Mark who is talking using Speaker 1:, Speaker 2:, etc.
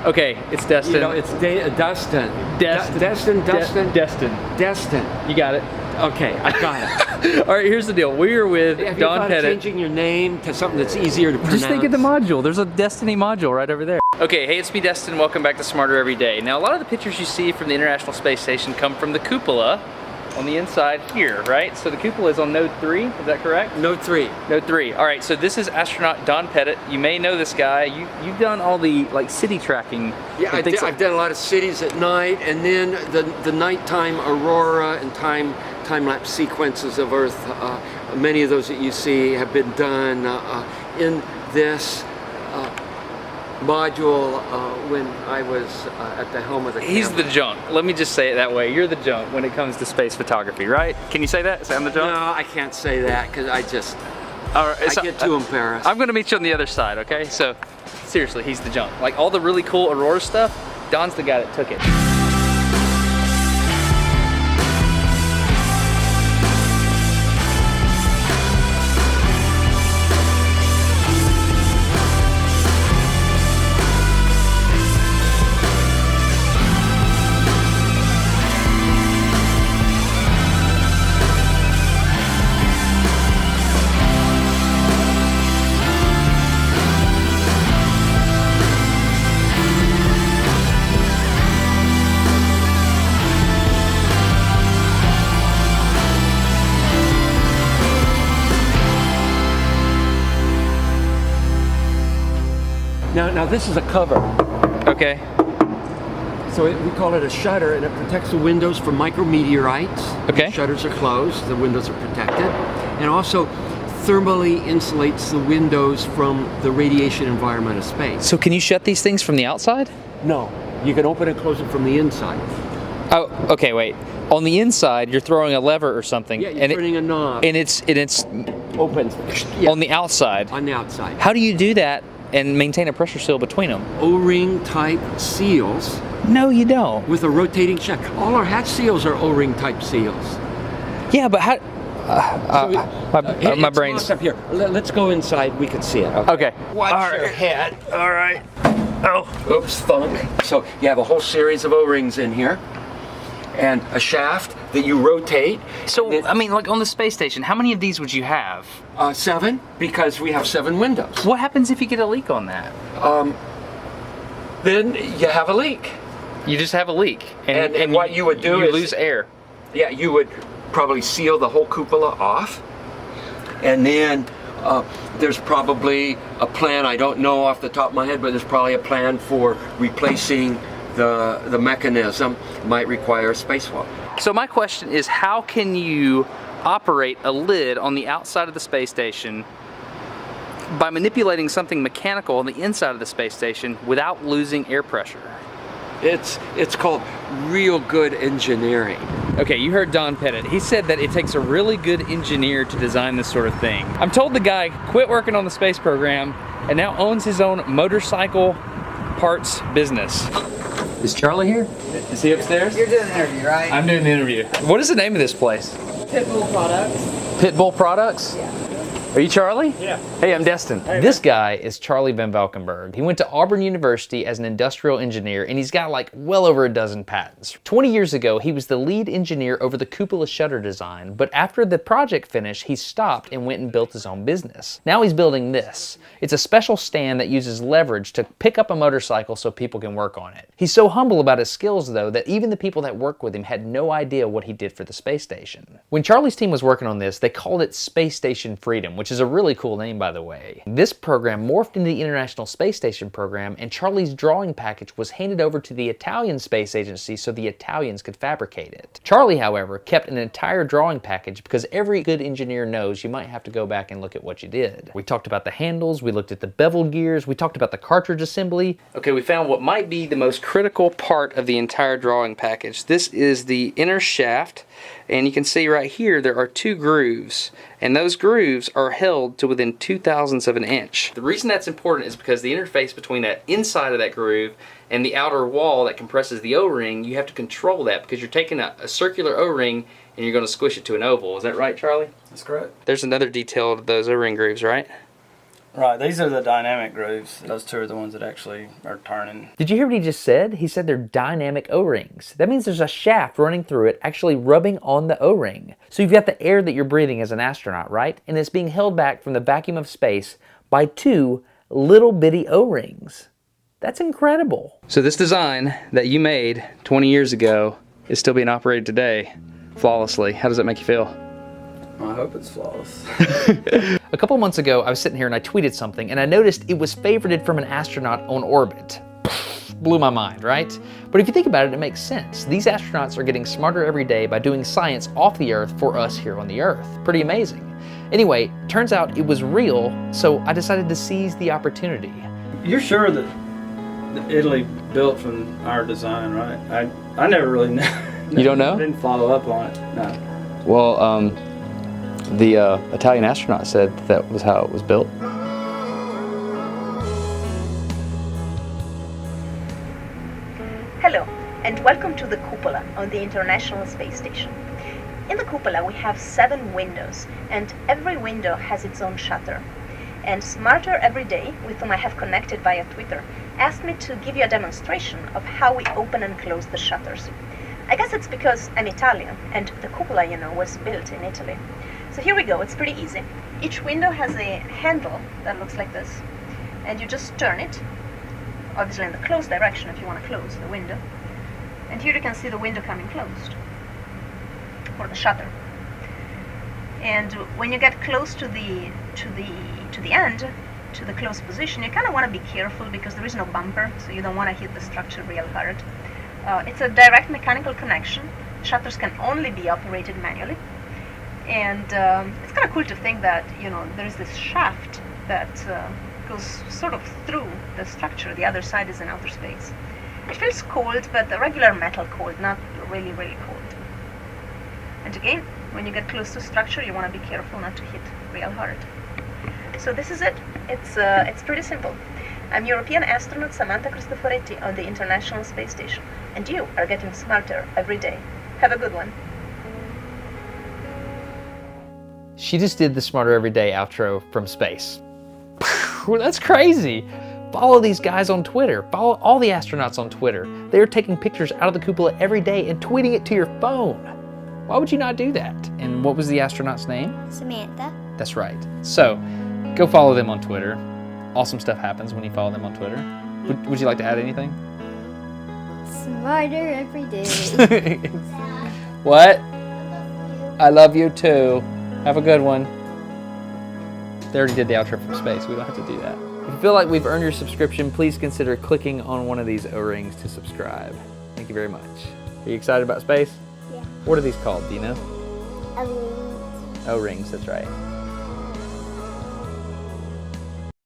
Speaker 1: Okay, it's Destin.
Speaker 2: You know, it's Dustin.
Speaker 1: Destin.
Speaker 2: Destin.
Speaker 1: You got it.
Speaker 2: Okay, I got it.
Speaker 1: All right, here's the deal. We are with
Speaker 2: Have you
Speaker 1: Don
Speaker 2: thought of
Speaker 1: Pettit.
Speaker 2: changing your name to something that's easier to pronounce?
Speaker 1: Just think of the module. There's a Destiny module right over there. Okay, hey, it's me, Destin. Welcome back to Smarter Every Day. Now, a lot of the pictures you see from the International Space Station come from the cupola on the inside here, right? So the cupola is on node 3, is that correct?
Speaker 2: Node 3.
Speaker 1: Node 3. All right, so this is astronaut Don Pettit. You may know this guy. You've done all the like city tracking.
Speaker 2: Yeah, I've done a lot of cities at night, and then the nighttime aurora and time-lapse sequences of Earth. Many of those that you see have been done in this module when I was at the helm of the camera.
Speaker 1: He's the junk. Let me just say it that way. You're the junk when it comes to space photography, right? Can you say that? Say I'm the junk?
Speaker 2: No, I can't say that because I get too embarrassed.
Speaker 1: I'm gonna meet you on the other side, okay? So, seriously, he's the junk. Like all the really cool Aurora stuff, Don's the guy that took it.
Speaker 2: Now this is a cover.
Speaker 1: Okay.
Speaker 2: So we call it a shutter, and it protects the windows from micrometeorites.
Speaker 1: Okay.
Speaker 2: The shutters are closed, the windows are protected, and also thermally insulates the windows from the radiation environment of space.
Speaker 1: So can you shut these things from the outside?
Speaker 2: No, you can open and close it from the inside.
Speaker 1: Oh, okay, wait. On the inside, you're throwing a lever or something.
Speaker 2: Yeah, you're turning a knob.
Speaker 1: And it's
Speaker 2: Opens. Yeah.
Speaker 1: on the outside.
Speaker 2: On the outside.
Speaker 1: How do you do that and maintain a pressure seal between them?
Speaker 2: O-ring type seals
Speaker 1: No, you don't.
Speaker 2: with a rotating shaft. All our hatch seals are O-ring type seals.
Speaker 1: Yeah, but how? My
Speaker 2: It's
Speaker 1: brain's
Speaker 2: locked up here. Let's go inside. We can see it.
Speaker 1: okay.
Speaker 2: Watch
Speaker 1: All
Speaker 2: your
Speaker 1: right.
Speaker 2: head.
Speaker 1: All right. Oh.
Speaker 2: Oops, thunk. So you have a whole series of O-rings in here, and a shaft that you rotate.
Speaker 1: So I mean, like on the space station, how many of these would you have?
Speaker 2: 7, because we have 7 windows.
Speaker 1: What happens if you get a leak on that?
Speaker 2: Then you have a leak.
Speaker 1: You just have a leak,
Speaker 2: And what you would do
Speaker 1: you
Speaker 2: is
Speaker 1: lose air.
Speaker 2: Yeah, you would probably seal the whole cupola off, and then there's probably a plan. I don't know off the top of my head, but there's probably a plan for replacing the mechanism. Might require a spacewalk.
Speaker 1: So my question is, how can you operate a lid on the outside of the space station by manipulating something mechanical on the inside of the space station without losing air pressure?
Speaker 2: It's called real good engineering.
Speaker 1: Okay, you heard Don Pettit. He said that it takes a really good engineer to design this sort of thing. I'm told the guy quit working on the space program and now owns his own motorcycle parts business. Is Charlie here? Is he upstairs?
Speaker 3: You're doing an interview, right?
Speaker 1: I'm doing the interview. What is the name of this place?
Speaker 3: Pitbull Products.
Speaker 1: Pitbull Products?
Speaker 3: Yeah.
Speaker 1: Are you Charlie?
Speaker 4: Yeah.
Speaker 1: Hey, I'm Destin. This guy is Charlie Van Valkenburg. He went to Auburn University as an industrial engineer, and he's got like well over a dozen patents. 20 years ago, he was the lead engineer over the cupola shutter design, but after the project finished, he stopped and went and built his own business. Now he's building this. It's a special stand that uses leverage to pick up a motorcycle so people can work on it. He's so humble about his skills, though, that even the people that work with him had no idea what he did for the space station. When Charlie's team was working on this, they called it Space Station Freedom, which is a really cool name, by the way. This program morphed into the International Space Station program, and Charlie's drawing package was handed over to the Italian Space Agency so the Italians could fabricate it. Charlie, however, kept an entire drawing package because every good engineer knows you might have to go back and look at what you did. We talked about the handles, we looked at the beveled gears, we talked about the cartridge assembly. Okay, we found what might be the most critical part of the entire drawing package. This is the inner shaft, and you can see right here there are 2 grooves, and those grooves are held to within 0.02 of an inch. The reason that's important is because the interface between that inside of that groove and the outer wall that compresses the O-ring, you have to control that because you're taking a circular O-ring and you're going to squish it to an oval. Is that right, Charlie?
Speaker 4: That's correct.
Speaker 1: There's another detail to those O-ring grooves, right?
Speaker 4: Right, these are the dynamic grooves. Those two are the ones that actually are turning.
Speaker 1: Did you hear what he just said? He said they're dynamic O-rings. That means there's a shaft running through it actually rubbing on the O-ring. So you've got the air that you're breathing as an astronaut, right? And it's being held back from the vacuum of space by two little bitty O-rings. That's incredible. So this design that you made 20 years ago is still being operated today flawlessly. How does that make you feel?
Speaker 4: I hope it's flawless.
Speaker 1: A couple months ago, I was sitting here and I tweeted something and I noticed it was favorited from an astronaut on orbit. Blew my mind, right? But if you think about it, it makes sense. These astronauts are getting smarter every day by doing science off the Earth for us here on the Earth. Pretty amazing. Anyway, turns out it was real, so I decided to seize the opportunity.
Speaker 4: You're sure that Italy built from our design, right? I never really know.
Speaker 1: You don't know?
Speaker 4: I didn't follow up on it, no.
Speaker 1: Well, the Italian astronaut said that was how it was built.
Speaker 5: Hello, and welcome to the cupola on the International Space Station. In the cupola we have 7 windows, and every window has its own shutter. And Smarter Every Day, with whom I have connected via Twitter, asked me to give you a demonstration of how we open and close the shutters. I guess it's because I'm Italian, and the cupola, you know, was built in Italy. So here we go, it's pretty easy. Each window has a handle that looks like this, and you just turn it, obviously in the closed direction if you want to close the window. And here you can see the window coming closed, or the shutter. And when you get close to the end, to the closed position, you kind of want to be careful because there is no bumper, so you don't want to hit the structure real hard. It's a direct mechanical connection. Shutters can only be operated manually. And it's kind of cool to think that, you know, there is this shaft that goes sort of through the structure. The other side is in outer space. It feels cold, but a regular metal cold, not really, really cold. And again, when you get close to structure, you want to be careful not to hit real hard. So this is it. It's pretty simple. I'm European astronaut Samantha Cristoforetti on the International Space Station, and you are getting smarter every day. Have a good one.
Speaker 1: She just did the Smarter Every Day outro from space. That's crazy. Follow these guys on Twitter. Follow all the astronauts on Twitter. They're taking pictures out of the cupola every day and tweeting it to your phone. Why would you not do that? And what was the astronaut's name?
Speaker 6: Samantha.
Speaker 1: That's right. So, go follow them on Twitter. Awesome stuff happens when you follow them on Twitter. Would you like to add anything?
Speaker 6: Smarter every day.
Speaker 1: What? I love you too. Have a good one. They already did the outro from space. We don't have to do that. If you feel like we've earned your subscription, please consider clicking on one of these O-rings to subscribe. Thank you very much. Are you excited about space?
Speaker 6: Yeah.
Speaker 1: What are these called? Do you know?
Speaker 6: O-rings.
Speaker 1: O-rings, that's right.